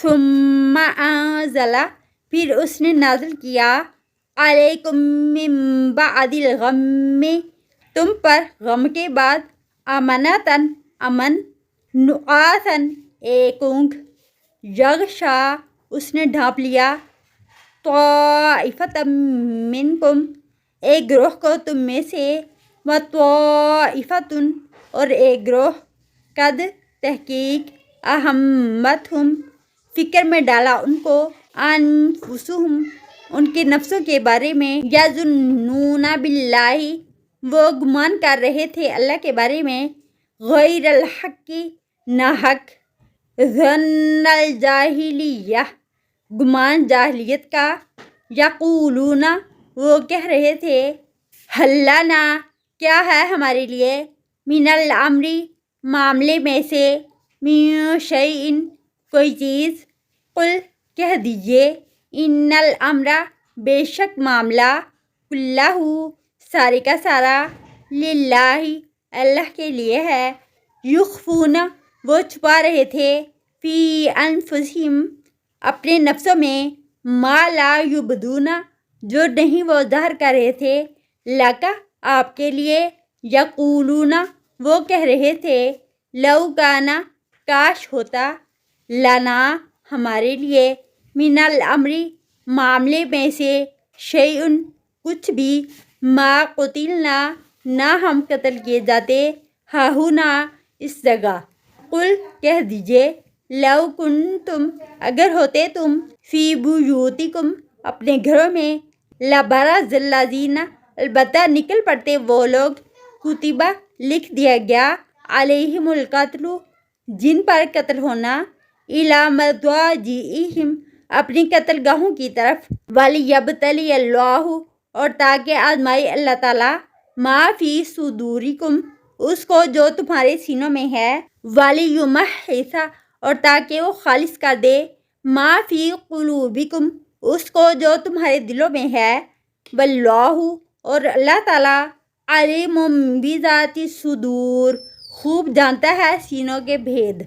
ثم انزل، پھر اس نے نازل کیا، علیکم من بعد الغم، تم پر غم کے بعد، امنتن امن، نعاسن ایک اونگ، یغشا اس نے ڈھانپ لیا، طائفۃ منکم ایک گروہ کو تم میں سے، وطائفۃ اور ایک گروہ، قد تحقیق، اہمتہم فکر میں ڈالا ان کو، انفسہم ان کے نفسوں کے بارے میں، یظنون باللہ وہ گمان کر رہے تھے اللہ کے بارے میں، غیر الحق ناحق، ظن الجاہلیہ گمان جاہلیت کا، یقولون وہ کہہ رہے تھے، حل لنا کیا ہے ہمارے لیے، من الامر معاملے میں سے، من شیء کوئی چیز، قل کہہ دیجئے، ان الامر بے شک معاملہ، کلہ سارے کا سارا، للہ اللہ کے لیے ہے، یخفون وہ چھپا رہے تھے، فی انفسہم اپنے نفسوں میں، ما لا یبدون جو نہیں وہ ظاہر کر رہے تھے، لک آپ کے لیے، یقولون وہ کہہ رہے تھے، لو کان کاش ہوتا، لنا ہمارے لیے، من الامر معاملے میں سے، شیء کچھ بھی، ما قتلنا نہ ہم قتل کیے جاتے، ہاہنا اس جگہ، قل کہہ دیجئے، لو کنتم اگر ہوتے تم، فی بیوتکم اپنے گھروں میں، لبرز الذین البتہ نکل پڑتے وہ لوگ، کتبہ لکھ دیا گیا، علیہم القتل جن پر قتل ہونا، الی مضاجعہم اپنی قتل گاہوں کی طرف، ولیبتلی اللہ اور تاکہ آزمائے اللہ تعالیٰ، ما فی صدورکم اس کو جو تمہارے سینوں میں ہے، ولیمحص اور تاکہ وہ خالص کر دے، ما فی قلوبکم اس کو جو تمہارے دلوں میں ہے، واللہ اور اللہ تعالیٰ، علیم بذات الصدور خوب جانتا ہے سینوں کے بھید۔